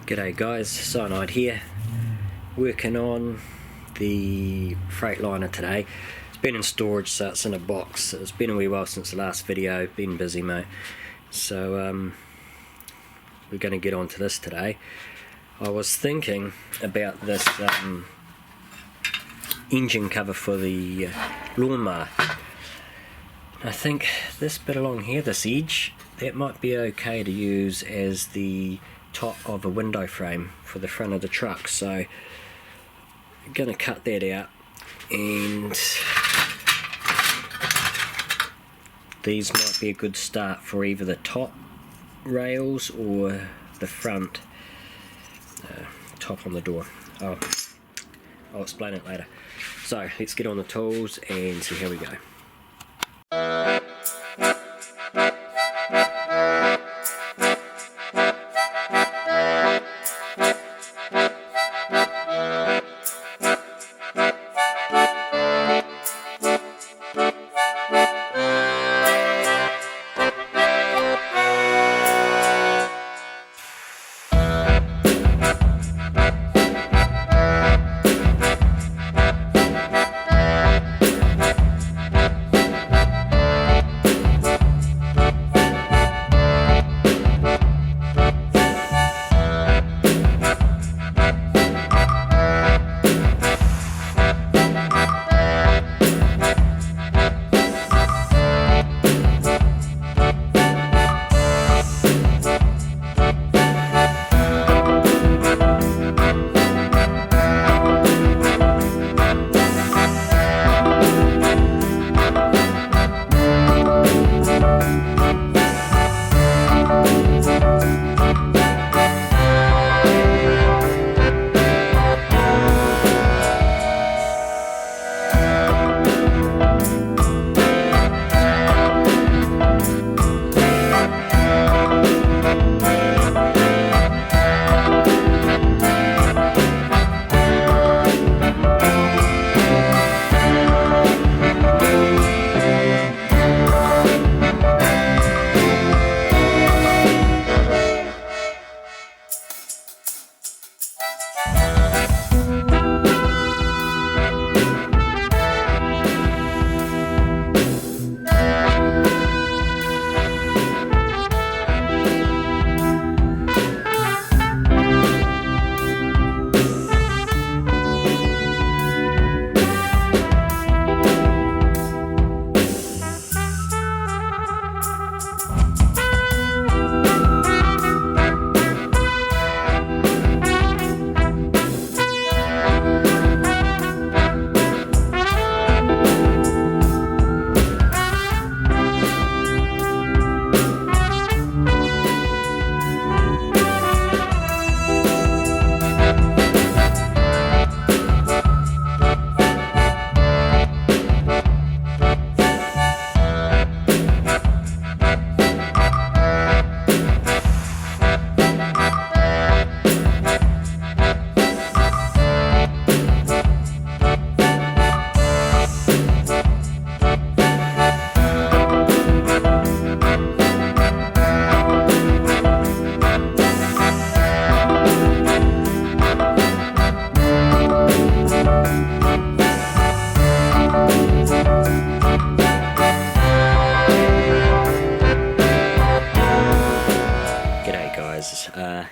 G'day guys, Cyanide here, working on the Freightliner today. It's been in storage, so it's in a box. It's been a wee while since the last video, been busy mate. So we're going to get on to this today. I was thinking about this engine cover for the lawnmower. I think this bit along here, this edge, that might be okay to use as the top of a window frame for the front of the truck. So I'm going to cut that out, and these might be a good start for either the top rails or the front top on the door. I'll explain it later. So let's get on the tools and see how we go.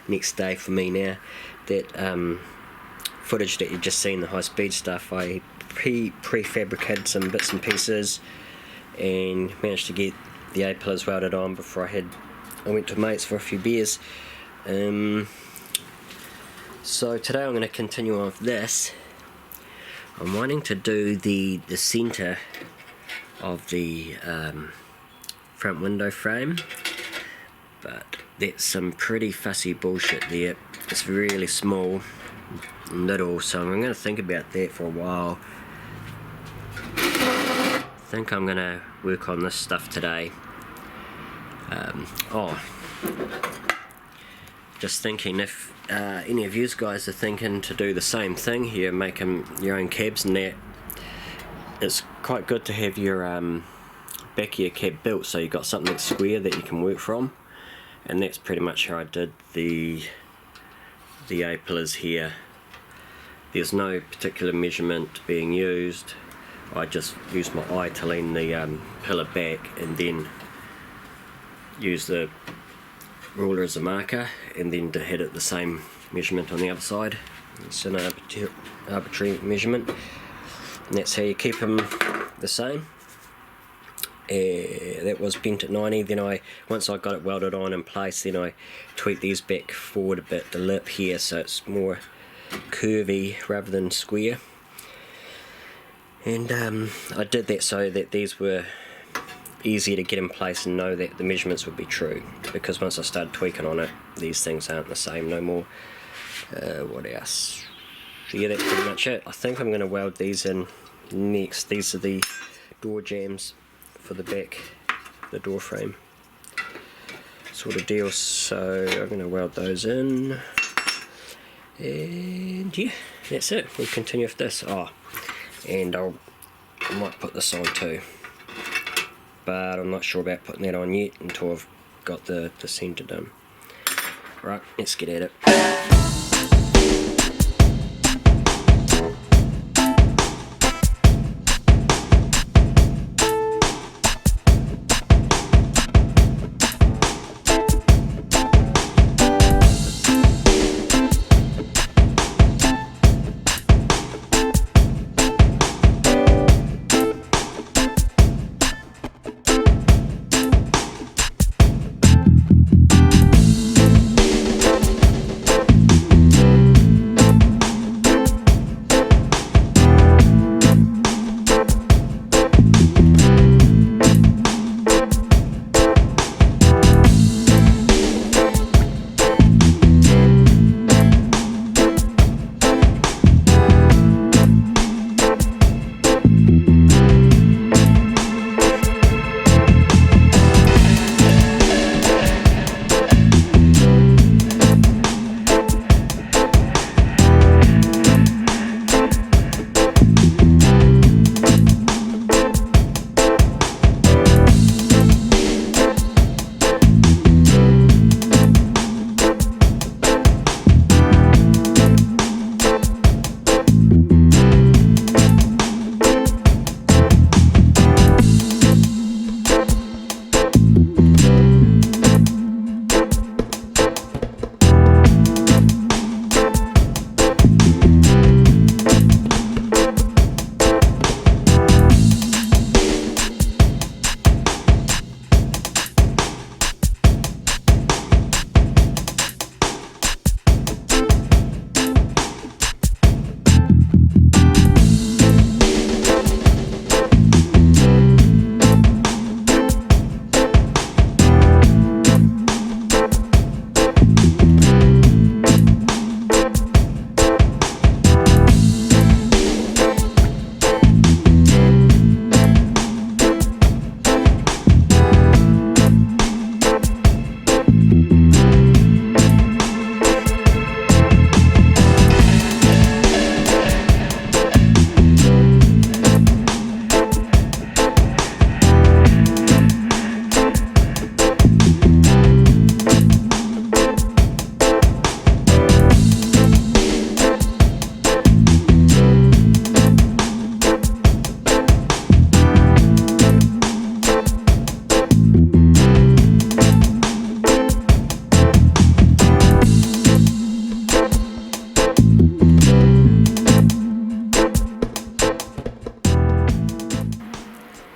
Next day for me now. That footage that you've just seen, the high speed stuff, I prefabricated some bits and pieces and managed to get the A-pillars welded on before I went to mates for a few beers. So today I'm going to continue on with this. I'm wanting to do the centre of the front window frame, but that's some pretty fussy bullshit there. It's really small and little, so I'm going to think about that for a while. I think I'm going to work on this stuff today. Just thinking, if any of you guys are thinking to do the same thing here, making your own cabs and that, it's quite good to have your back of your cab built so you've got something square that you can work from. And that's pretty much how I did the the A-pillars here. There's no particular measurement being used. I just use my eye to lean the pillar back and then use the ruler as a marker, and then to hit it the same measurement on the other side. It's an arbitrary measurement, and that's how you keep them the same. That was bent at 90. Then once I got it welded on in place, then I tweaked these back forward a bit, the lip here, so it's more curvy rather than square. And I did that so that these were easier to get in place and know that the measurements would be true, because once I started tweaking on it, these things aren't the same no more. What else? So yeah, that's pretty much it. I think I'm going to weld these in next. These are the door jambs for the back, the door frame sort of deal, so I'm going to weld those in, and yeah, that's it. We'll continue with this. And I might put this on too, but I'm not sure about putting that on yet until I've got the centre done. Right, let's get at it.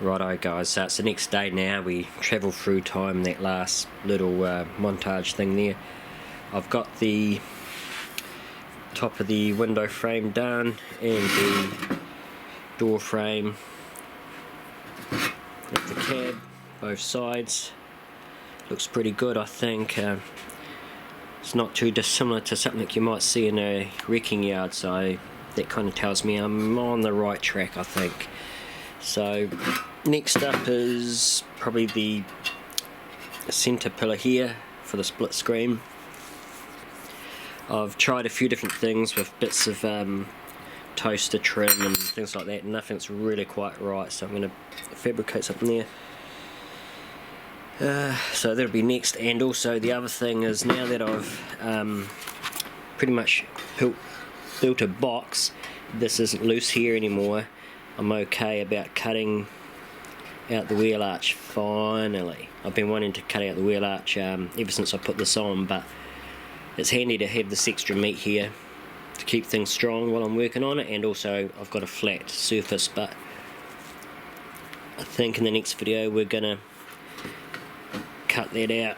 Righto guys, so it's the next day now. We travel through time, that last little montage thing there. I've got the top of the window frame done and the door frame with the cab, both sides. Looks pretty good, I think. It's not too dissimilar to something that you might see in a wrecking yard, so that kind of tells me I'm on the right track, I think. So next up is probably the centre pillar here for the split screen. I've tried a few different things with bits of toaster trim and things like that, and nothing's really quite right, so I'm going to fabricate something there. So that'll be next. And also the other thing is, now that I've pretty much built a box. This isn't loose here anymore. I'm okay about cutting out the wheel arch finally. I've been wanting to cut out the wheel arch ever since I put this on, but it's handy to have this extra meat here to keep things strong while I'm working on it, and also I've got a flat surface. But I think in the next video we're gonna cut that out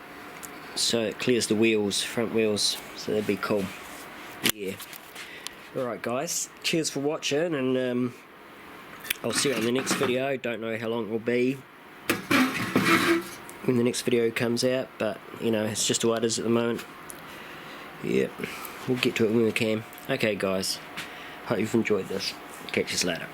so it clears the wheels, front wheels, so that'd be cool. Yeah. Alright guys, cheers for watching, and I'll see you in the next video. Don't know how long it will be when the next video comes out, but you know, it's just what it is at the moment. Yeah, we'll get to it when we can. Okay guys, hope you've enjoyed this. Catch you later.